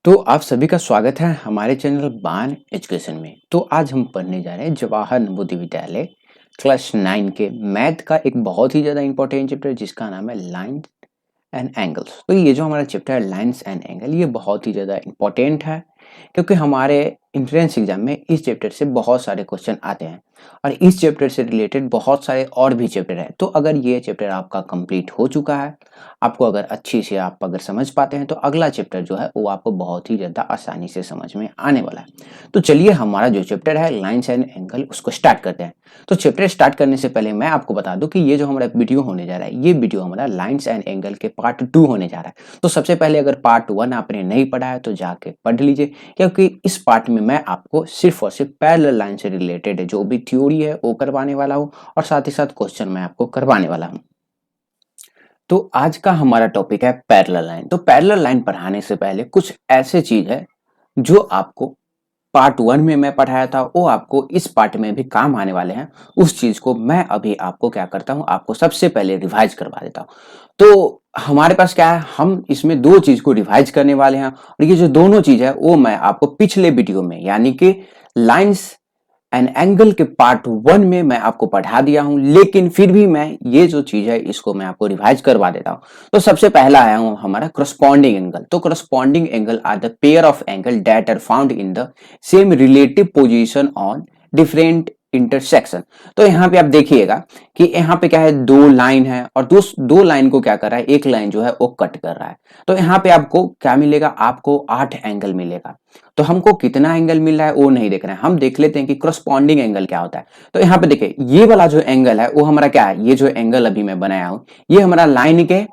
तो आप सभी का स्वागत है हमारे चैनल बान एजुकेशन में। तो आज हम पढ़ने जा रहे हैं जवाहर नवोदय विद्यालय क्लास 9 के मैथ का एक बहुत ही ज़्यादा इंपॉर्टेंट चैप्टर जिसका नाम है लाइन एंड एंगल्स। तो ये जो हमारा चैप्टर है लाइन्स एंड एंगल ये बहुत ही ज़्यादा इंपॉर्टेंट है क्योंकि हमारे एंट्रेंस एग्जाम में इस चैप्टर से बहुत सारे क्वेश्चन आते हैं और इस चैप्टर से रिलेटेड बहुत सारे और भी चैप्टर हैं। तो अगर ये चैप्टर आपका कंप्लीट हो चुका है, आपको अगर अच्छी से आप अगर समझ पाते हैं तो अगला चैप्टर जो है वो आपको बहुत ही ज़्यादा आसानी से समझ में आने वाला है। तो चलिए हमारा जो चैप्टर है लाइन्स एंड एंगल उसको स्टार्ट करते हैं। तो चैप्टर स्टार्ट करने से पहले मैं आपको बता दूं कि ये जो हमारा वीडियो होने जा रहा है ये वीडियो हमारा लाइन्स एंड एंगल के पार्ट 2 होने जा रहा है। तो सबसे पहले अगर पार्ट 1 आपने नहीं पढ़ा है तो जाके पढ़ लीजिए क्योंकि इस पार्ट में मैं आपको सिर्फ और सिर्फ पैरेलल लाइन से रिलेटेड जो भी थ्योरी है वो करवाने वाला हूँ और साथ ही साथ क्वेश्चन मैं आपको करवाने वाला हूँ। तो आज का हमारा टॉपिक है पैरेलल लाइन। तो पैरेलल लाइन पढ़ाने से पहले कुछ ऐसे चीज है जो आपको पार्ट 1 में मैं पढ़ाया था वो आपको इस पार्ट में भी काम आने वाले हैं। उस चीज को मैं अभी आपको क्या करता हूँ, आपको सबसे पहले रिवाइज करवा देता हूँ। तो हमारे पास क्या है, हम इसमें दो चीज को रिवाइज करने वाले हैं और ये जो दोनों चीज है वो मैं आपको पिछले वीडियो में यानी कि लाइंस एंड एंगल के पार्ट 1 में मैं आपको पढ़ा दिया हूं, लेकिन फिर भी मैं ये जो चीज है इसको मैं आपको रिवाइज करवा देता हूं। तो सबसे पहला आया हूं हमारा करस्पॉन्डिंग एंगल। तो corresponding angle are the pair of angle that are found in the same relative position on different intersection. तो यहाँ पे आप देखिएगा कि यहाँ पे क्या है, दो लाइन है और दो लाइन को क्या कर रहा है, एक लाइन जो है वो कट कर रहा है। तो यहाँ पे आपको क्या मिलेगा, आपको 8 एंगल मिलेगा। तो हमको कितना एंगल मिल रहा है वो नहीं देख रहे हैं, हम देख लेते हैं कि करस्पॉन्डिंग एंगल क्या होता है। तो यहाँ पे देखिए ये वाला जो एंगल है वो हमारा क्या है, ये जो एंगल अभी मैं बनाया हूं ये हमारा लाइन के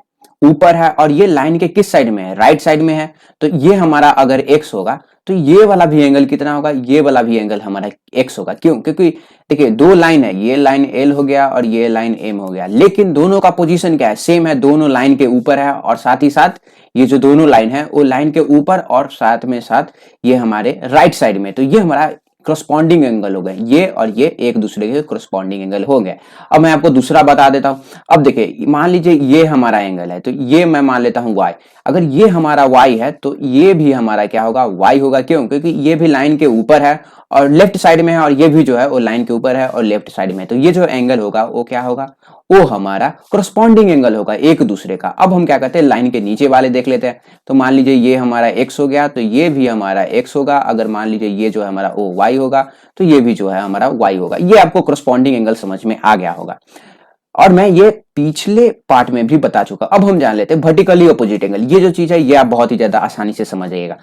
ऊपर है और ये लाइन के किस साइड में है, राइट साइड में है। तो ये हमारा अगर एक्स होगा तो ये वाला भी एंगल कितना होगा, ये वाला भी एंगल हमारा एक्स होगा। क्यों? क्योंकि देखिए दो लाइन है, ये लाइन एल हो गया और ये लाइन एम हो गया, लेकिन दोनों का पोजीशन क्या है, सेम है, दोनों लाइन के ऊपर है और साथ ही साथ ये जो दोनों लाइन है वो लाइन के ऊपर और साथ में साथ ये हमारे राइट साइड में। तो ये हमारा करस्पॉन्डिंग एंगल हो गए, ये और ये एक दूसरे के करस्पॉन्डिंग एंगल हो गए। अब मैं आपको दूसरा बता देता हूं। अब देखिए मान लीजिए ये हमारा एंगल है, तो ये मैं मान लेता हूं y। अगर ये हमारा y है तो ये भी हमारा क्या होगा, y होगा। क्यों? क्योंकि ये भी लाइन के ऊपर है और लेफ्ट साइड में है और ये भी जो है वो लाइन के ऊपर है और लेफ्ट साइड में। तो ये जो एंगल होगा वो क्या होगा, वो हमारा करस्पॉन्डिंग एंगल होगा एक दूसरे का। अब हम क्या करते हैं, लाइन के नीचे वाले देख लेते हैं। तो मान लीजिए ये हमारा x हो गया तो ये भी हमारा x होगा। अगर मान लीजिए ये जो है हमारा वो y होगा तो ये भी जो है हमारा y होगा। ये आपको करस्पॉन्डिंग एंगल समझ में आ गया होगा और मैं ये पिछले पार्ट में भी बता चुका। अब हम जान लेते हैं वर्टिकली अपोजिट एंगल। ये जो चीज है ये आप बहुत ही ज्यादा आसानी से समझ जाइएगा।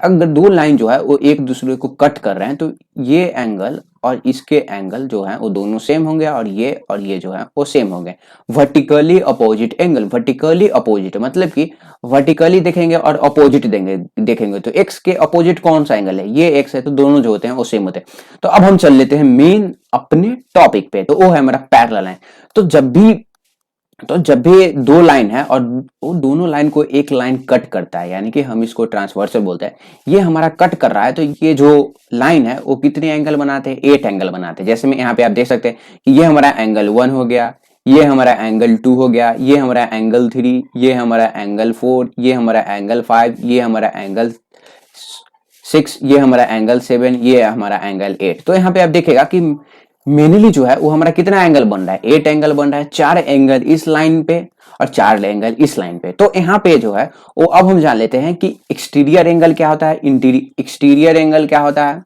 अगर दो लाइन जो है वो एक दूसरे को कट कर रहे हैं तो ये एंगल और इसके एंगल जो है वो दोनों सेम होंगे और ये जो है वो सेम होंगे। Vertically opposite angle, vertically opposite मतलब कि वर्टिकली देखेंगे और अपोजिट देखेंगे तो एक्स के अपोजिट कौन सा एंगल है, ये एक्स है, तो दोनों जो होते हैं वो सेम होते हैं। तो अब हम चल लेते हैं मेन अपने टॉपिक पे, तो वो है हमारा पैरेलल लाइन। तो जब भी दो लाइन है और वो दोनों लाइन को एक लाइन कट करता है यानी कि हम इसको ट्रांसवर्सल बोलते हैं, ये हमारा कट कर रहा है तो ये जो लाइन है वो कितने एंगल बनाते हैं, 8 एंगल बनाते हैं। जैसे में यहाँ पे आप देख सकते हैं कि ये हमारा एंगल 1 हो गया, ये हमारा एंगल 2 हो गया, ये हमारा एंगल 3, ये हमारा एंगल 4, ये हमारा एंगल 5, ये हमारा एंगल 6, ये हमारा एंगल 7, ये हमारा एंगल 8। तो यहाँ पे आप देखेगा कि मेनली जो है वो हमारा कितना एंगल बन रहा है, 8 एंगल बन रहा है। 4 एंगल इस लाइन पे और 4 एंगल इस लाइन पे। तो यहाँ पे जो है वो अब हम जान लेते हैं कि एक्सटीरियर एंगल क्या होता है, एक्सटीरियर एंगल क्या होता है,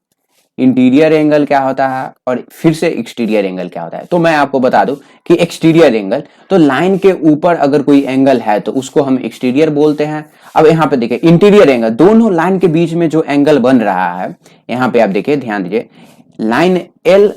इंटीरियर एंगल क्या होता है और फिर से एक्सटीरियर एंगल क्या होता है। तो मैं आपको बता दूं कि एक्सटीरियर एंगल तो लाइन के ऊपर अगर कोई एंगल है तो उसको हम एक्सटीरियर बोलते हैं। अब यहाँ पे देखिए इंटीरियर एंगल, दोनों लाइन के बीच में जो एंगल बन रहा है, यहाँ पे आप देखिए ध्यान दीजिए, लाइन एल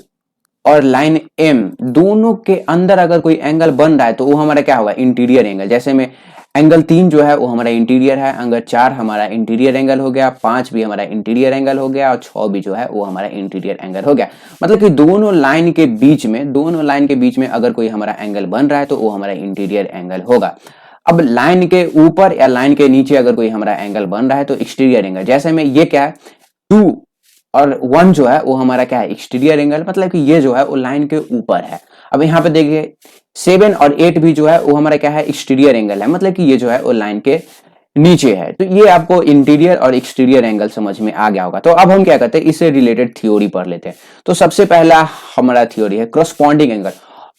और लाइन एम दोनों के अंदर अगर कोई एंगल बन रहा है तो वो हमारा क्या होगा, इंटीरियर एंगल। जैसे में एंगल 3 जो है वो हमारा इंटीरियर है, एंगल 4 हमारा इंटीरियर एंगल हो गया, 5 भी हमारा इंटीरियर एंगल हो गया और 6 भी जो है वो हमारा इंटीरियर एंगल हो गया। मतलब कि दोनों लाइन के बीच में अगर कोई हमारा एंगल बन रहा है तो वो हमारा इंटीरियर एंगल होगा। अब लाइन के ऊपर या लाइन के नीचे अगर कोई हमारा एंगल बन रहा है तो एक्सटीरियर एंगल। जैसे में ये क्या है, 2 और 1 जो है वो हमारा क्या है, एक्सटीरियर एंगल, मतलब कि ये जो है वो लाइन के ऊपर है। अब यहाँ पे देखिए 7 और 8 भी जो है वो हमारा क्या है, एक्सटीरियर एंगल है, मतलब कि ये जो है वो लाइन के नीचे है। तो ये आपको इंटीरियर और एक्सटीरियर एंगल समझ में आ गया होगा। तो अब हम क्या करते हैं, इससे रिलेटेड थ्योरी पढ़ लेते हैं। तो सबसे पहला हमारा थ्योरी है corresponding angle.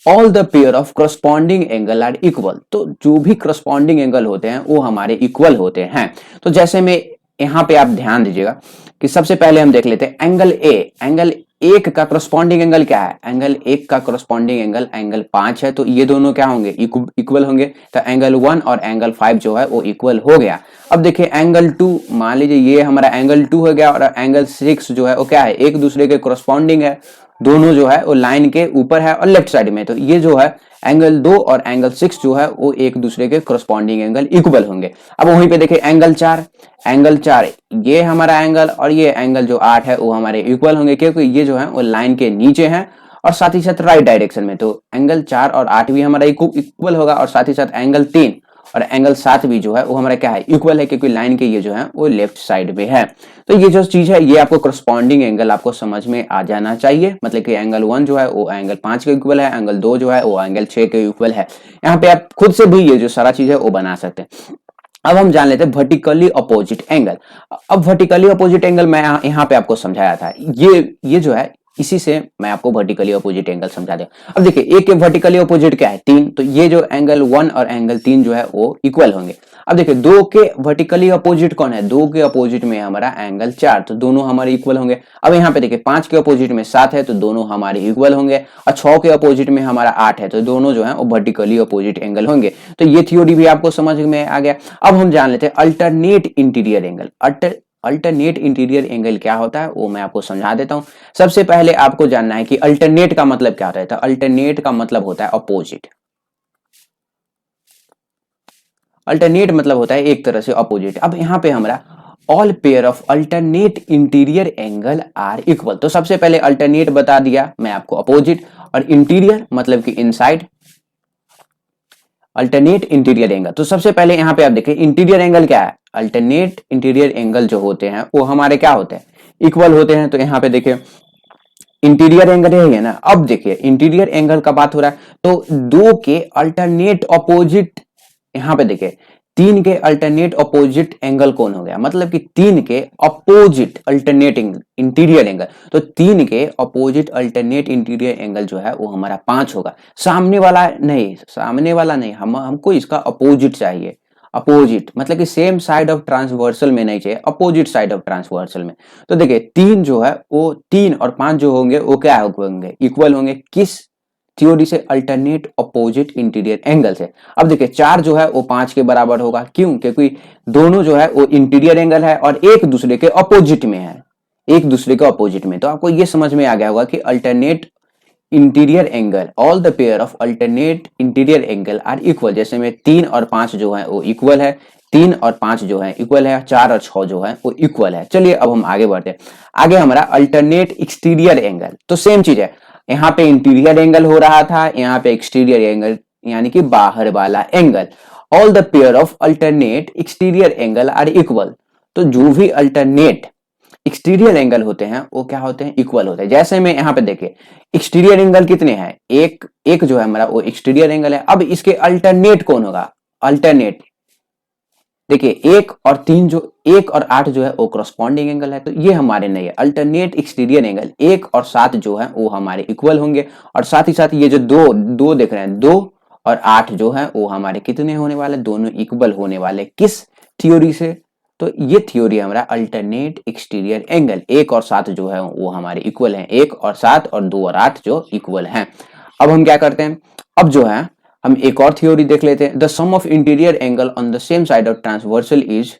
All the pair of corresponding angle are equal. तो जो भी करस्पॉन्डिंग एंगल होते हैं वो हमारे इक्वल होते हैं। तो जैसे में यहाँ पे आप ध्यान दीजिएगा कि सबसे पहले हम देख लेते हैं एंगल ए। एंगल एक का करस्पॉन्डिंग एंगल क्या है, एंगल एक का करस्पॉन्डिंग एंगल एंगल 5 है। तो ये दोनों क्या होंगे, इक्वल होंगे। तो एंगल 1 और एंगल 5 जो है वो इक्वल हो गया। अब देखिए एंगल 2, मान लीजिए ये हमारा एंगल 2 हो गया और एंगल 6 जो है वो क्या है, एक दूसरे के करस्पॉन्डिंग है। दोनों जो है वो लाइन के ऊपर है और लेफ्ट साइड में। तो ये जो है एंगल 2 और एंगल 6 जो है वो एक दूसरे के करस्पॉन्डिंग एंगल इक्वल होंगे। अब वहीं पे देखिए एंगल 4, एंगल 4 ये हमारा एंगल और ये एंगल जो 8 है वो हमारे इक्वल होंगे, क्योंकि ये जो है वो लाइन के नीचे है और साथ ही साथ राइट डायरेक्शन में। तो एंगल 4 और 8 भी हमारा इक्वल होगा और साथ ही साथ एंगल 3 और एंगल 7 भी जो है वो हमारा क्या है, इक्वल है, क्योंकि लाइन के ये जो है वो लेफ्ट साइड में है। तो ये जो चीज है ये आपको करस्पॉन्डिंग एंगल आपको समझ में आ जाना चाहिए। मतलब कि एंगल 1 जो है वो एंगल 5 के इक्वल है, एंगल 2 जो है वो एंगल 6 के इक्वल है। यहाँ पे आप खुद से भी ये जो सारा चीज है वो बना सकते हैं। अब हम जान लेते हैं वर्टिकली अपोजिट एंगल। अब वर्टिकली अपोजिट एंगल मैं यहाँ पे आपको समझाया था, ये जो है इसी से मैं आपको वर्टिकली अपोजिट एंगल समझा दूं। अब देखिए एक के वर्टिकली अपोजिट क्या है, 3। तो ये जो एंगल 1 और एंगल 3 जो है वो इक्वल होंगे। अब देखिए 2 के वर्टिकली अपोजिट कौन है, 2 के अपोजिट में हमारा एंगल 4। तो दोनों हमारे इक्वल होंगे। अब यहाँ पे देखिए 5 के अपोजिट में 7 है तो दोनों हमारे इक्वल होंगे और 6 के अपोजिट में हमारा 8 है तो दोनों जो है वो वर्टिकली अपोजिट एंगल होंगे। तो ये थ्योरी भी आपको समझ में आ गया। अब हम जान लेते हैं alternate interior angle. Alternate interior angle क्या होता है वो मैं आपको समझा देता हूं। सबसे पहले आपको जानना है कि अल्टरनेट का मतलब क्या होता है। तो अल्टरनेट का मतलब होता है अपोजिट। अल्टरनेट मतलब होता है एक तरह से अपोजिट। अब यहाँ पे हमारा all pair of alternate interior angle are equal. तो सबसे पहले अल्टरनेट बता दिया मैं आपको अपोजिट, और इंटीरियर मतलब कि इनसाइड, अल्टरनेट इंटीरियर एंगल। तो सबसे पहले यहाँ पे आप देखिए इंटीरियर एंगल क्या है, अल्टरनेट इंटीरियर एंगल जो होते हैं वो हमारे क्या होते हैं, इक्वल होते हैं। तो यहाँ पे देखिए इंटीरियर एंगल है ना। अब देखिए इंटीरियर एंगल का बात हो रहा है तो 2 के अल्टरनेट अपोजिट, यहाँ पे देखिए 3 के अल्टरनेट अपोजिट एंगल कौन हो गया, मतलब कि 3 के अपोजिट अल्टरनेट इंटीरियर एंगल। तो 3 के अपोजिट अल्टरनेट इंटीरियर एंगल जो है वो हमारा 5 होगा। सामने वाला नहीं, सामने वाला नहीं, हमको इसका अपोजिट चाहिए। अपोजिट मतलब कि सेम साइड ऑफ ट्रांसवर्सल में नहीं चाहिए, अपोजिट साइड ऑफ ट्रांसवर्सल में। तो देखिए 3 जो है वो 3 और 5 जो होंगे वो क्या होंगे, इक्वल होंगे। किस थ्योरी से, अल्टरनेट अपोजिट इंटीरियर एंगल से। अब देखिए 4 जो है वो 5 के बराबर होगा, क्यों, क्योंकि दोनों जो है वो इंटीरियर एंगल है और एक दूसरे के अपोजिट में है, एक दूसरे के अपोजिट में। तो आपको ये समझ में आ गया होगा कि alternate interior angle, all the pair of alternate interior angle are equal. जैसे में 3 और 5 जो है वो इक्वल है, 3 और 5 जो है इक्वल है, 4 और 6 जो है वो इक्वल है। चलिए अब हम आगे बढ़ते हैं। आगे हमारा अल्टरनेट एक्सटीरियर एंगल। तो सेम चीज है, यहाँ पे इंटीरियर एंगल हो रहा था, यहाँ पे एक्सटीरियर एंगल यानी कि बाहर वाला angle. All the pair of alternate exterior angle are equal. तो जो भी अल्टरनेट एक्सटीरियर एंगल होते हैं वो क्या होते हैं, इक्वल होते हैं। जैसे में यहाँ पे देखिए एक्सटीरियर एंगल कितने हैं, एक जो है हमारा वो एक्सटीरियर एंगल है। अब इसके अल्टरनेट कौन होगा, अल्टरनेट देखिए 1 और 3 जो 1 और 8 जो है वो करस्पॉन्डिंग एंगल है, तो ये हमारे नहीं है। अल्टरनेट एक्सटीरियर एंगल 1 और 7 जो है वो हमारे इक्वल होंगे और साथ ही साथ ये जो दो देख रहे हैं, 2 और 8 जो है वो हमारे कितने होने वाले, दोनों इक्वल होने वाले। किस थ्योरी से, तो ये थ्योरी हमारा अल्टरनेट एक्सटीरियर एंगल 1 और 7 जो है वो हमारे इक्वल हैं, 1 और 7 और 2 और 8 जो इक्वल हैं। अब हम क्या करते हैं, अब जो है हम एक और थ्योरी देख लेते हैं। The sum of interior angle on the same side of transversal is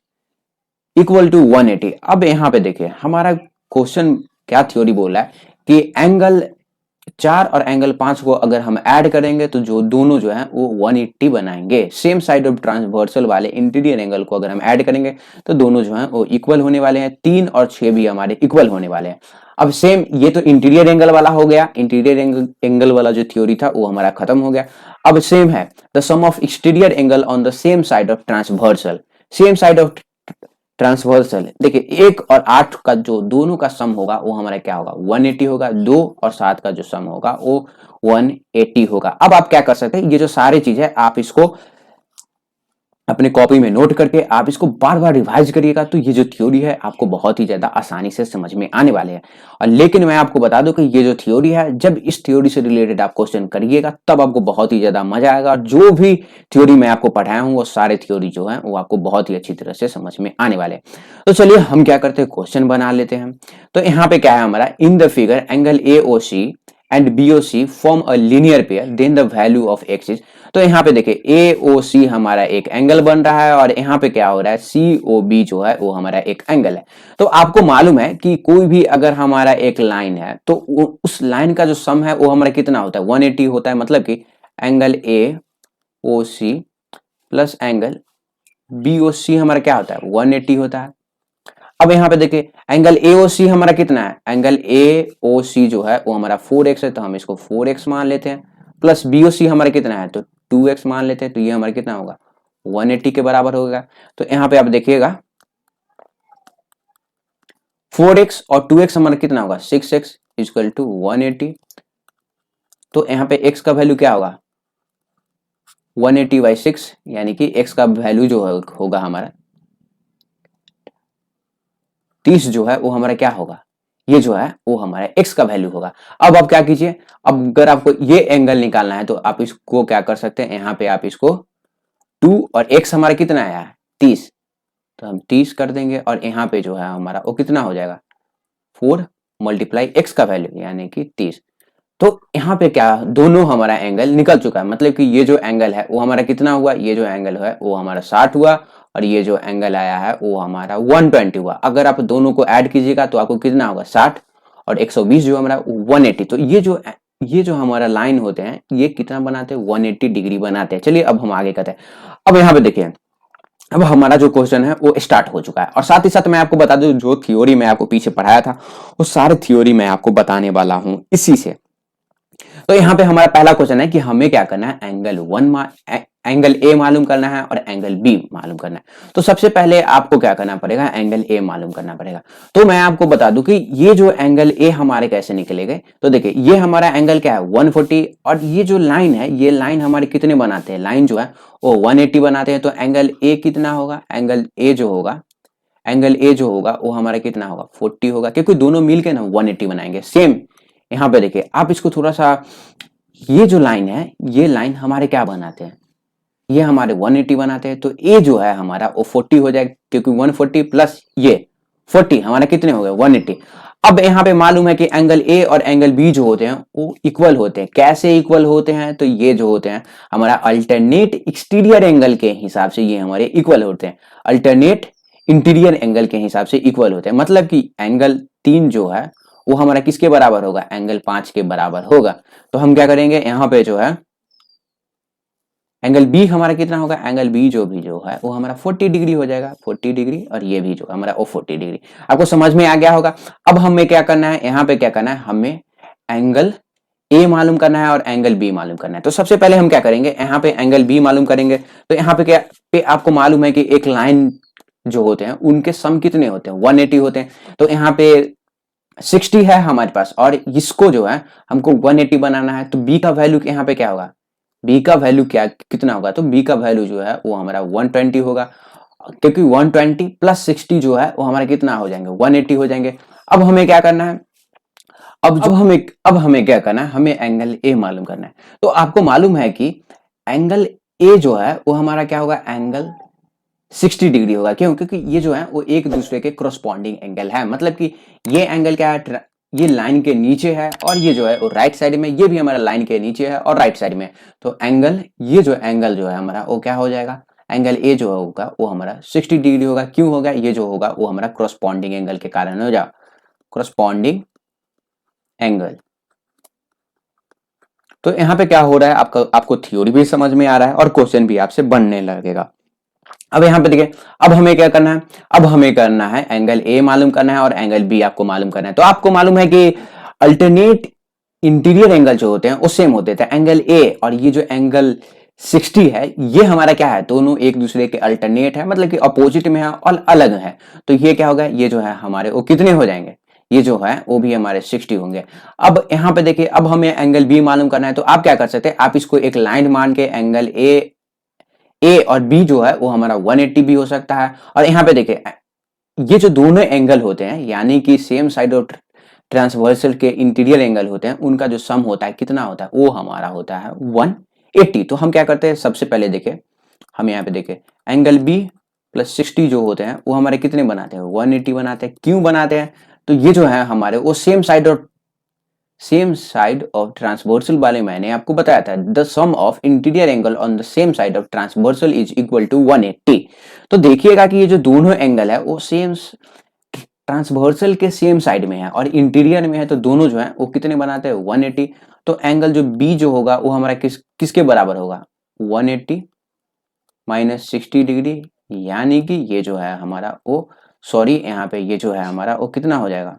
equal to 180। अब यहाँ पे देखिए हमारा क्वेश्चन क्या थ्योरी बोल रहा है कि एंगल 4 और एंगल 5 को अगर हम ऐड करेंगे तो जो दोनों जो है वो 180 बनाएंगे। सेम साइड ऑफ ट्रांसवर्सल वाले इंटीरियर एंगल को अगर हम ऐड करेंगे तो दोनों जो है वो इक्वल होने वाले हैं। 3 और 6 भी हमारे इक्वल होने वाले हैं। अब सेम ये तो इंटीरियर एंगल वाला हो गया, इंटीरियर एंगल वाला जो थ्योरी था वो हमारा खत्म हो गया। अब सेम है the sum of exterior angle on the same side of transversal, same side of transversal. देखिए 1 और 8 का जो दोनों का सम होगा वो हमारा क्या होगा, 180 होगा। 2 और 7 का जो सम होगा वो 180 होगा। अब आप क्या कर सकते हैं, ये जो सारी चीज है आप इसको अपने कॉपी में नोट करके आप इसको बार बार रिवाइज करिएगा, तो ये जो थ्योरी है आपको बहुत ही ज्यादा आसानी से समझ में आने वाले हैं। और लेकिन मैं आपको बता दूं कि ये जो थ्योरी है, जब इस थ्योरी से रिलेटेड आप क्वेश्चन करिएगा तब आपको बहुत ही ज्यादा मजा आएगा, और जो भी थ्योरी मैं आपको पढ़ाया हूँ वो सारे थ्योरी जो है वो आपको बहुत ही अच्छी तरह से समझ में आने वाले हैं। तो चलिए हम क्या करते हैं, क्वेश्चन बना लेते हैं। तो यहाँ पे क्या है हमारा, in the figure angle AOC and BOC form a linear pair, then the value of x is. तो यहाँ पे देखिए AOC हमारा एक एंगल बन रहा है, और यहाँ पे क्या हो रहा है, COB जो है वो हमारा एक एंगल है। तो आपको मालूम है कि कोई भी अगर हमारा एक लाइन है तो उस लाइन का जो सम है वो हमारा कितना होता है, 180 होता है। मतलब कि angle AOC plus angle BOC हमारा क्या होता है, 180 होता है। अब यहाँ पे देखिए एंगल AOC हमारा कितना है, एंगल AOC जो है वो हमारा 4x है, तो हम इसको 4x मान लेते हैं। प्लस BOC हमारा कितना है, तो 2x मान लेते हैं, तो ये हमारा कितना होगा, 180 के बराबर होगा। तो यहाँ पे आप देखिएगा 4x और 2x हमारा कितना होगा, 6x इक्वल टू 180। तो यहाँ पे x का वैल्यू क्या होगा, 180/6, यानी कि x का वैल्यू जो होगा हमारा 30 जो है वो हमारा क्या होगा, ये जो है वो हमारा x का वैल्यू होगा। अब आप क्या कीजिए, अब अगर आपको ये एंगल निकालना है तो आप इसको क्या कर सकते हैं, यहाँ पे आप इसको 2 और x हमारा कितना आया है, 30, तो हम 30 कर देंगे, और यहाँ पे जो है हमारा वो कितना हो जाएगा, 4 मल्टीप्लाई x का वैल्यू यानी कि 30। तो यहाँ पे क्या, दोनों हमारा एंगल निकल चुका है। मतलब कि ये जो एंगल है वो हमारा कितना हुआ, ये जो एंगल है वो हमारा 60 हुआ, और ये जो एंगल आया है वो हमारा 120 हुआ। अगर आप दोनों को ऐड कीजिएगा तो आपको कितना होगा, 60 और 120 जो हमारा 180। तो ये जो हमारा लाइन होते हैं ये कितना बनाते हैं, 180 डिग्री बनाते हैं। चलिए अब हम आगे करते हैं। अब यहाँ पे देखिए, अब हमारा जो क्वेश्चन है वो स्टार्ट हो चुका है, और साथ ही साथ मैं आपको बता दूं जो थ्योरी मैं आपको पीछे पढ़ाया था वो सारे थ्योरी मैं आपको बताने वाला हूं इसी से। तो यहाँ पे हमारा पहला क्वेश्चन है कि हमें क्या करना है, एंगल ए मालूम करना है और एंगल बी मालूम करना है। तो सबसे पहले आपको क्या करना पड़ेगा, एंगल ए मालूम करना पड़ेगा। तो मैं आपको बता दूं कि ये जो एंगल ए हमारे कैसे निकलेंगे। तो देखिए ये हमारा एंगल क्या है, 140, और ये जो लाइन है ये लाइन हमारे कितने बनाते हैं, लाइन जो है वो 180 बनाते हैं। तो एंगल ए कितना होगा, एंगल ए जो होगा वो हमारा कितना होगा, 40 होगा, क्योंकि दोनों मिलके ना 180 बनाएंगे। सेम यहाँ पे देखिए आप इसको थोड़ा सा, ये जो लाइन है ये लाइन हमारे क्या बनाते हैं, ये हमारे 180 बनाते हैं। तो ए जो है हमारा वो 40 हो जाएगा, क्योंकि 140 प्लस ये 40 हमारे कितने हो गए, 180। अब यहाँ पे मालूम है कि एंगल ए और एंगल बी जो होते हैं वो इक्वल होते हैं। कैसे इक्वल होते हैं, तो ये जो होते हैं हमारा अल्टरनेट एक्सटीरियर एंगल के हिसाब से ये हमारे इक्वल होते हैं, अल्टरनेट इंटीरियर एंगल के हिसाब से इक्वल होते हैं। मतलब कि एंगल 3 जो है वो हमारा किसके बराबर होगा, एंगल 5 के बराबर होगा। तो हम क्या करेंगे, यहाँ पे जो है एंगल बी हमारा कितना होगा, एंगल बी जो है वो हमारा 40 डिग्री हो जाएगा, 40 डिग्री, और ये भी जो हमारा वो 40 डिग्री। आपको समझ में आ गया होगा। अब हमें क्या करना है, यहाँ पे क्या करना है, हमें एंगल ए मालूम करना है और एंगल बी मालूम करना है। तो सबसे पहले हम क्या करेंगे, यहाँ पे एंगल बी मालूम करेंगे। तो यहाँ पे क्या पे आपको मालूम है कि एक लाइन जो होते हैं उनके सम कितने होते हैं, 180 होते हैं। तो यहाँ पे 60 है हमारे पास, और इसको जो है हमको 180 बनाना है। तो बी का वैल्यू यहाँ पे क्या होगा, बी का वैल्यू क्या कितना होगा, तो बी का वैल्यू जो है वो हमारा 120 होगा, क्योंकि 120 प्लस 60 जो है वो हमारा कितना हो जाएंगे, 180 हो जाएंगे। अब हमें क्या करना है, अब हमें क्या करना है, हमें एंगल ए मालूम करना है। तो आपको मालूम है कि एंगल ए जो है वो हमारा क्या होगा, एंगल 60 डिग्री होगा। क्यों, क्योंकि ये जो है वो एक दूसरे के क्रोस्पॉन्डिंग एंगल है। मतलब कि ये एंगल क्या है, ये लाइन के नीचे है, और ये जो है वो राइट साइड में, ये भी हमारा लाइन के नीचे है और राइट साइड में। तो एंगल ये जो एंगल जो है हमारा वो क्या हो जाएगा, एंगल ए जो होगा वो हमारा 60 डिग्री होगा। क्यों होगा, ये जो होगा वो हमारा क्रोस्पॉन्डिंग एंगल के कारण हो जाएगा, क्रोस्पॉन्डिंग एंगल। तो यहाँ पे क्या हो रहा है, आपको थ्योरी भी समझ में आ रहा है और क्वेश्चन भी आपसे बनने लगेगा। अब यहाँ पे देखिए, अब हमें क्या करना है, अब हमें करना है एंगल ए मालूम करना है और एंगल बी आपको मालूम करना है। तो आपको मालूम है कि अल्टरनेट इंटीरियर एंगल जो होते हैं वो सेम होते थे। एंगल ए और ये जो एंगल 60 है ये हमारा क्या है, दोनों एक दूसरे के अल्टरनेट है, मतलब कि अपोजिट में है और अलग है। तो ये क्या होगा, ये जो है हमारे वो कितने हो जाएंगे, ये जो है वो भी हमारे 60 होंगे। अब यहाँ पे देखिए, अब हमें एंगल बी मालूम करना है। तो आप क्या कर सकते हैं, आप इसको एक लाइन मान के ए और बी जो है वो हमारा 180 भी हो सकता है। और यहाँ पे देखिए ये जो दोनों एंगल होते हैं यानी कि सेम साइड और ट्रांसवर्सल के इंटीरियर एंगल होते हैं उनका जो सम होता है कितना होता है वो हमारा होता है 180। तो हम क्या करते हैं सबसे पहले देखें, हम यहाँ पे देखें एंगल बी प्लस 60 जो होते हैं वो हमारे कितने बनाते हैं 180 बनाते हैं। क्यों बनाते हैं? तो ये जो है हमारे वो सेम साइड ऑफ ट्रांसवर्सल वाले मैंने आपको बताया था the sum of interior angle on the same side of transversal is equal to 180। तो देखिएगा कि ये जो दोनों एंगल है वो सेम ट्रांसवर्सल के सेम साइड में है और इंटीरियर में है, तो दोनों जो है वो कितने बनाते हैं 180। तो एंगल जो बी जो होगा वो हमारा किसके बराबर होगा 180 माइनस 60 डिग्री, यानी कि ये जो है हमारा वो सॉरी यहाँ पे ये जो है हमारा वो कितना हो जाएगा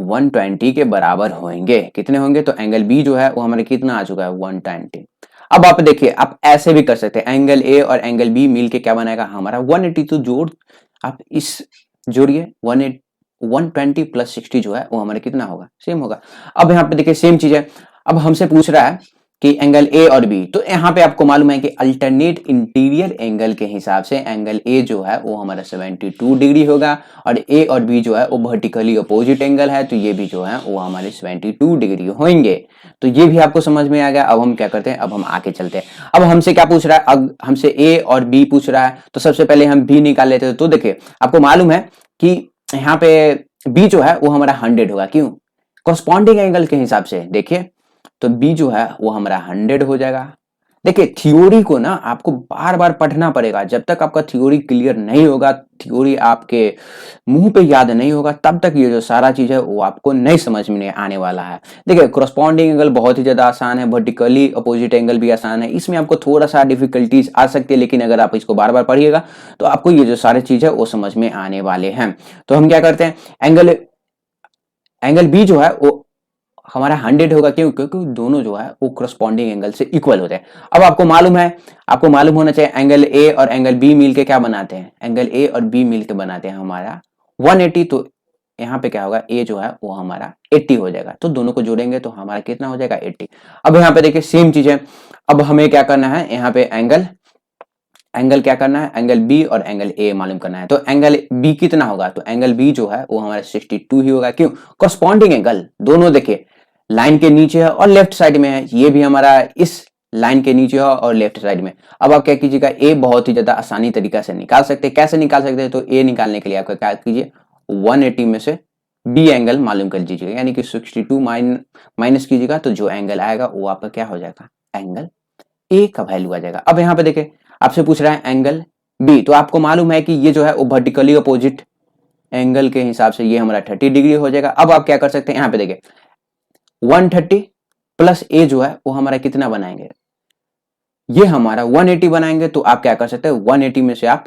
120 के बराबर होंगे। कितने होंगे? तो एंगल बी जो है वो हमारे कितना आ चुका है 120। अब आप देखिए आप ऐसे भी कर सकते हैं, एंगल ए और एंगल बी मिलके क्या बनाएगा हमारा 180। तो जोड़ आप इस जोड़िए 120 प्लस 60 जो है वो हमारे कितना होगा सेम होगा। अब यहाँ पे देखिए सेम चीज है, अब हमसे पूछ रहा है कि एंगल ए और बी, तो यहाँ पे आपको मालूम है कि अल्टरनेट इंटीरियर एंगल के हिसाब से एंगल ए जो है वो हमारा 72 डिग्री होगा और ए और बी जो है वो वर्टिकली अपोजिट एंगल है, तो ये भी जो है वो हमारे 72 डिग्री होंगे। तो ये भी आपको समझ में आ गया। अब हम क्या करते हैं, अब हम आगे चलते हैं। अब हमसे क्या पूछ रहा है, अब हमसे ए और बी पूछ रहा है, तो सबसे पहले हम बी निकाल लेते हैं। तो देखिए आपको मालूम है कि यहाँ पे बी जो है वो हमारा 100 होगा। क्यों? कॉरस्पॉन्डिंग एंगल के हिसाब से देखिए तो बी जो है वो हमारा 100 हो जाएगा। देखिए थ्योरी को ना आपको बार बार पढ़ना पड़ेगा, जब तक आपका थ्योरी क्लियर नहीं होगा, थ्योरी आपके मुंह पे याद नहीं होगा, तब तक ये जो सारा चीज है वो आपको नहीं समझ में आने वाला है। देखिए कॉरस्पॉन्डिंग एंगल बहुत ही ज्यादा आसान है, वर्टिकली अपोजिट एंगल भी आसान है, इसमें आपको थोड़ा सा डिफिकल्टीज आ सकती है, लेकिन अगर आप इसको बार बार पढ़िएगा तो आपको ये जो सारी चीज है वो समझ में आने वाले हैं। तो हम क्या करते हैं, एंगल बी जो है वो हमारा 100 होगा। क्यों? क्योंकि दोनों जो है वो करस्पॉन्डिंग एंगल से इक्वल होते हैं। अब आपको मालूम है, आपको मालूम होना चाहिए एंगल ए और एंगल बी मिलके क्या बनाते हैं, एंगल ए और बी मिलके बनाते हैं हमारा 180। तो यहाँ पे क्या होगा, ए जो है वो हमारा 80 हो जाएगा। तो दोनों को जोड़ेंगे तो हमारा कितना हो जाएगा 80। अब यहाँ पे देखिए सेम चीज है, अब हमें क्या करना है, यहाँ पे एंगल क्या करना है, एंगल बी और एंगल ए मालूम करना है। तो एंगल बी कितना होगा, तो एंगल बी जो है वो हमारा 62 ही होगा। क्यों? कॉरस्पॉन्डिंग एंगल दोनों देखिए लाइन के नीचे है और लेफ्ट साइड में है, ये भी हमारा इस लाइन के नीचे है और लेफ्ट साइड में। अब आप क्या कीजिएगा, ए बहुत ही ज्यादा आसानी तरीका से निकाल सकते हैं। कैसे निकाल सकते हैं? तो ए निकालने के लिए आपका क्या कीजिए 180 में से बी एंगल मालूम कर लीजिएगा, यानी कि 62 माइनस कीजिएगा तो जो एंगल आएगा वो आपका क्या हो जाएगा, एंगल ए का वैल्यू आ जाएगा। अब यहाँ पे देखिए आपसे पूछ रहा है एंगल बी, तो आपको मालूम है कि ये जो है वो वर्टिकली अपोजिट एंगल के हिसाब से ये हमारा 30 डिग्री हो जाएगा। अब आप क्या कर सकते हैं, यहाँ पे देखिए 130 प्लस ए जो है वो हमारा कितना बनाएंगे, ये हमारा 180 बनाएंगे। तो आप क्या कर सकते हैं, 180 में से आप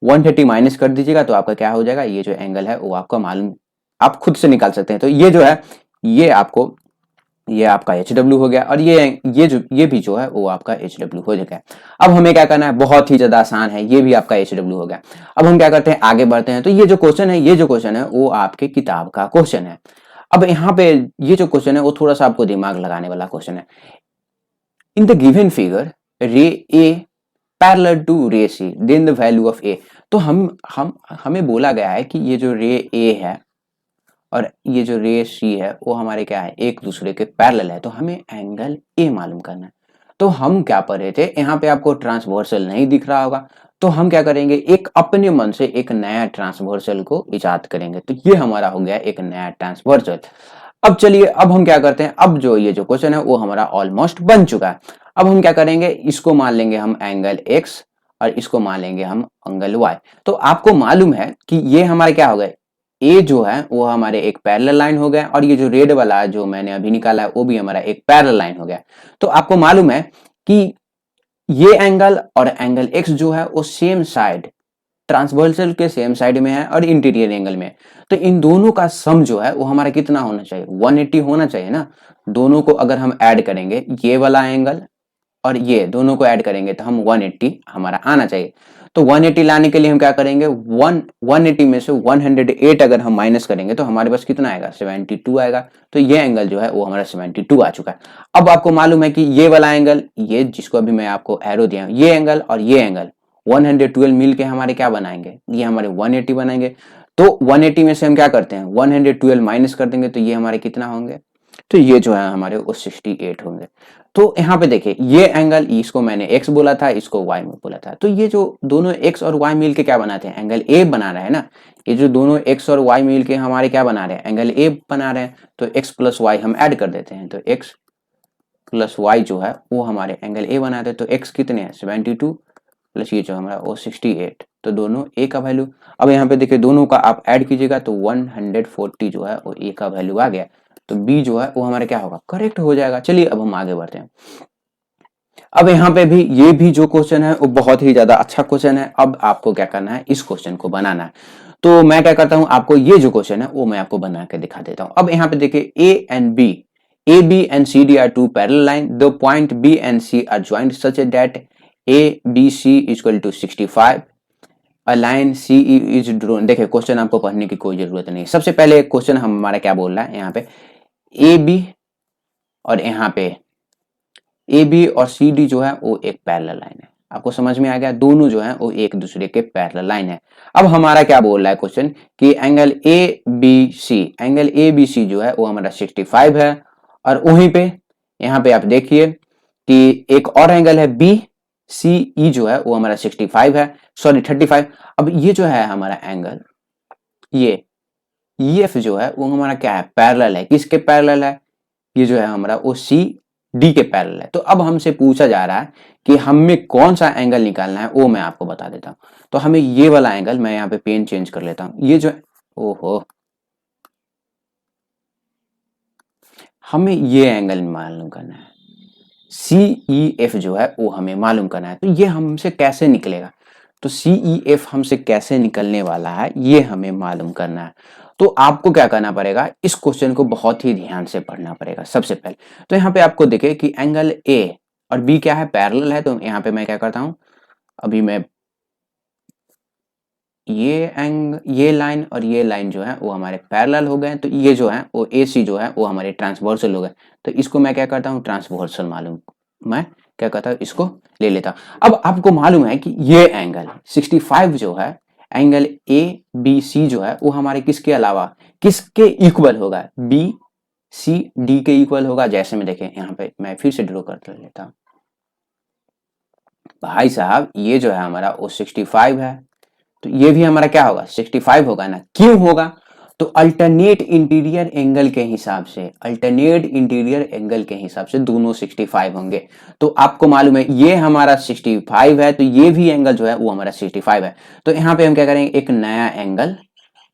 130 माइनस कर दीजिएगा तो आपका क्या हो जाएगा, ये जो एंगल है वो आपका मालूम आप खुद से निकाल सकते हैं। तो ये जो है ये आपका एच डब्ल्यू हो गया और ये भी जो है वो आपका एच डब्ल्यू हो जाएगा। अब हमें क्या करना है, बहुत ही ज्यादा आसान है, ये भी आपका एच डब्ल्यू हो गया। अब हम क्या करते हैं, आगे बढ़ते हैं। तो ये जो क्वेश्चन है वो आपके किताब का क्वेश्चन है। अब यहाँ पे ये जो क्वेश्चन है वो थोड़ा सा आपको दिमाग लगाने वाला क्वेश्चन है। इन द गिवन फिगर रे ए पैरेलल टू रे सी देन द वैल्यू ऑफ ए। तो हमें बोला गया है कि ये जो रे ए है और ये जो रे सी है वो हमारे क्या है, एक दूसरे के पैरेलल है। तो हमें एंगल ए मालूम करना है। तो हम क्या पढ़े थे, यहाँ पे आपको ट्रांसवर्सल नहीं दिख रहा होगा, तो हम क्या करेंगे, एक अपने मन से एक नया ट्रांसवर्सल को इजाद करेंगे। तो ये हमारा हो गया एक नया ट्रांसवर्सल। अब चलिए, अब हम क्या करते हैं, अब जो ये जो क्वेश्चन है वो हमारा ऑलमोस्ट बन चुका है। अब हम क्या करेंगे, इसको मान लेंगे हम एंगल एक्स और इसको मान लेंगे हम एंगल वाई। तो आपको मालूम है कि ये हमारे क्या हो गए, ए जो है वो हमारे एक पैरेलल लाइन हो गया और ये जो रेड वाला जो मैंने अभी निकाला है वो भी हमारा एक पैरेलल लाइन हो गया। तो आपको मालूम है कि ये एंगल और एंगल एक्स जो है वो सेम साइड ट्रांसवर्सल के सेम साइड में है और इंटीरियर एंगल में। तो इन दोनों का सम जो है वो हमारा कितना होना चाहिए, 180 होना चाहिए ना। दोनों को अगर हम ऐड करेंगे, ये वाला एंगल और ये दोनों को ऐड करेंगे तो हम 180 हमारा आना चाहिए। तो 180 लाने के लिए हम क्या करेंगे, 180 में से 108 अगर हम माइनस करेंगे तो हमारे पास कितना आएगा, 72 आएगा। तो ये एंगल जो है वो हमारा 72 आ चुका है। अब आपको मालूम है कि ये वाला एंगल, ये जिसको अभी मैं आपको एरो दिया हूं, ये एंगल और ये एंगल 112 मिल के हमारे क्या बनाएंगे, ये हमारे 180 बनाएंगे। तो 180 में से हम क्या करते हैं, 112 माइनस कर देंगे तो ये हमारे कितना होंगे, तो ये जो है हमारे वो 68 होंगे। तो यहाँ पे देखिए ये एंगल, इसको मैंने x बोला था, इसको y में बोला था, तो ये जो दोनों x और y मिल के क्या बनाते हैं, एंगल a बना रहे हैं ना। ये जो दोनों x और y मिल के हमारे क्या बना रहे हैं, एंगल a बना रहे हैं। तो x प्लस वाई हम ऐड कर देते हैं, तो x प्लस वाई जो है वो हमारे एंगल a बनाते हैं। तो x कितने हैं, 72 प्लस ये जो हमारा वो 68, तो दोनों a का वैल्यू। अब यहाँ पे देखिए दोनों का आप ऐड कीजिएगा तो 140 जो है वो a का वैल्यू आ गया। तो b जो है वो हमारा क्या होगा, करेक्ट हो जाएगा। चलिए अब हम आगे बढ़ते हैं। अब यहाँ पे भी ये भी जो क्वेश्चन है वो बहुत ही ज्यादा अच्छा क्वेश्चन है। अब आपको क्या करना है, इस क्वेश्चन को बनाना है। तो मैं क्या करता हूँ, आपको ये जो क्वेश्चन है वो मैं आपको बना के दिखा देता हूँ। अब यहाँ पे देखिए A B and C D are two parallel line, the point B and C are joint such that A B C equal to 65, a line C is drawn. देखिए क्वेश्चन आपको पढ़ने की कोई जरूरत नहीं। सबसे पहले क्वेश्चन हमारा क्या बोल रहा है, यहाँ पे ए बी और यहाँ पे ए बी और सी डी जो है वो एक पैरेलल लाइन है। आपको समझ में आ गया, दोनों जो है वो एक दूसरे के पैरेलल लाइन है। अब हमारा क्या बोल रहा है क्वेश्चन कि एंगल ए बी सी जो है वो हमारा 65 है। और वहीं पे यहाँ पे आप देखिए कि एक और एंगल है बी सी ई जो है वो हमारा 65 है, सॉरी 35। अब ये जो है हमारा एंगल, ये एफ जो है वो हमारा क्या है, पैरेलल है। किसके पैरेलल है, ये जो है हमारा वो सी डी के पैरेलल है। तो अब हमसे पूछा जा रहा है कि हमें कौन सा एंगल निकालना है, वो मैं आपको बता देता हूं। तो हमें ये वाला एंगल, मैं यहाँ पे पेन चेंज कर लेता हूं, ये जो, ओहो, हमें ये एंगल मालूम करना है, सी ई एफ जो है वो हमें मालूम करना है। तो ये हमसे कैसे निकलेगा, तो सी ई एफ हमसे कैसे निकलने वाला है ये हमें मालूम करना है। तो आपको क्या करना पड़ेगा, इस क्वेश्चन को बहुत ही ध्यान से पढ़ना पड़ेगा सबसे पहले। तो यहाँ पे आपको देखे कि एंगल ए और बी क्या है, पैरेलल है। तो यहाँ पे मैं क्या करता हूँ, अभी मैं ये लाइन और ये लाइन जो है वो हमारे पैरेलल हो गए। तो ये जो है वो ए सी जो है वो हमारे ट्रांसवर्सल हो गए। तो इसको मैं क्या करता हूँ, ट्रांसवर्सल मालूम, मैं क्या करता हूँ, इसको ले लेता हूँ। अब आपको मालूम है कि ये एंगल 65 जो है, एंगल ए बी सी जो है वो हमारे किसके अलावा किसके इक्वल होगा, बी सी डी के इक्वल होगा। जैसे में देखें यहाँ पे मैं फिर से ड्रॉ कर लेता हूँ, भाई साहब ये जो है हमारा वो 65 है, तो ये भी हमारा क्या होगा, 65 होगा ना। क्यों होगा, तो अल्टरनेट इंटीरियर एंगल के हिसाब से, अल्टरनेट इंटीरियर एंगल के हिसाब से दोनों 65 होंगे। तो आपको मालूम है ये हमारा 65 है, तो ये भी एंगल जो है वो हमारा 65 है। तो यहाँ पे हम क्या करेंगे, एक नया एंगल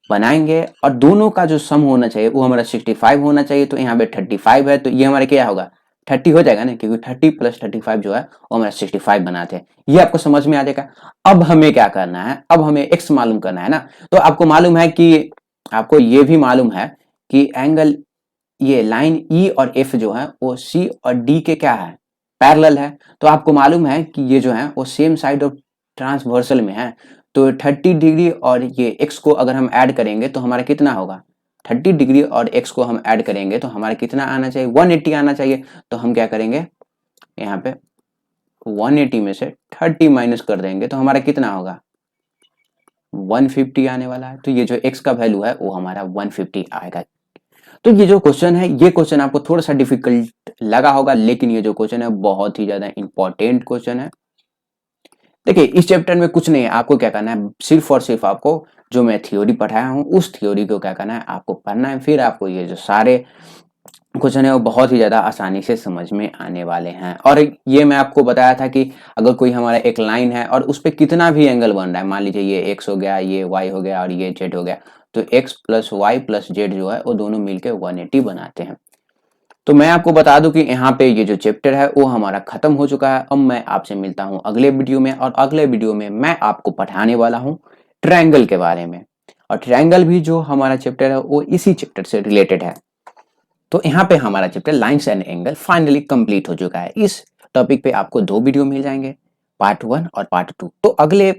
बनाएंगे और दोनों का जो सम होना चाहिए वो हमारा 65 होना चाहिए। तो यहाँ पे 35 है, तो ये हमारे क्या होगा, 30 हो जाएगा ना, क्योंकि 30 प्लस 35 जो है वो हमारा 65 बनाते हैं। ये आपको समझ में आ जाएगा। अब हमें क्या करना है, अब हमें एक्स मालूम करना है ना। तो आपको मालूम है कि, आपको ये भी मालूम है कि एंगल, ये लाइन ई और एफ जो है वो सी और डी के क्या है, पैरेलल है। तो आपको मालूम है कि ये जो है वो सेम साइड ऑफ ट्रांसवर्सल में है। तो 30 डिग्री और ये एक्स को अगर हम ऐड करेंगे तो हमारा कितना होगा, 30 डिग्री और एक्स को हम ऐड करेंगे तो हमारा कितना आना चाहिए, 180 आना चाहिए। तो हम क्या करेंगे, यहाँ पे 180 में से 30 माइनस कर देंगे तो हमारा कितना होगा, 150 आने वाला है। तो ये जो x का वैल्यू है वो हमारा 150 आएगा। तो ये जो क्वेश्चन है, ये क्वेश्चन आपको थोड़ा सा डिफिकल्ट लगा होगा, लेकिन ये जो क्वेश्चन है बहुत ही ज्यादा इंपॉर्टेंट क्वेश्चन है। देखिए इस चैप्टर में कुछ नहीं है, आपको क्या करना है, सिर्फ और सिर्फ आपको जो मैं थ्योरी पढ़ाया हूँ उस थ्योरी को क्या करना है, आपको पढ़ना है। फिर आपको ये जो सारे क्वेश्चन है वो बहुत ही ज़्यादा आसानी से समझ में आने वाले हैं। और ये मैं आपको बताया था कि अगर कोई हमारा एक लाइन है और उस पर कितना भी एंगल बन रहा है, मान लीजिए ये एक्स हो गया, ये वाई हो गया और ये जेड हो गया, तो x plus y plus z जो है वो दोनों मिलकर 180 बनाते हैं। तो मैं आपको बता दूं कि यहाँ पे ये जो चैप्टर है वो हमारा खत्म हो चुका है। अब मैं आपसे मिलता हूँ अगले वीडियो में, और अगले वीडियो में मैं आपको पढ़ाने वाला हूँ ट्रायंगल के बारे में। और ट्रायंगल भी जो हमारा चैप्टर है वो इसी चैप्टर से रिलेटेड है। तो यहाँ पे हमारा chapter lines and angle finally complete हो चुका है। इस टॉपिक पे आपको 2 वीडियो मिल जाएंगे, पार्ट 1 और पार्ट 2। तो अगले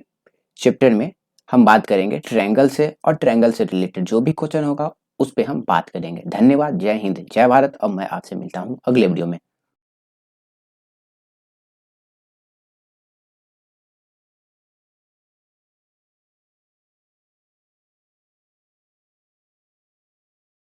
चैप्टर में हम बात करेंगे ट्रायंगल से, और ट्रायंगल से रिलेटेड जो भी क्वेश्चन होगा उस पे हम बात करेंगे। धन्यवाद, जय हिंद, जय भारत। अब मैं आपसे मिलता हूँ अगले वीडियो में।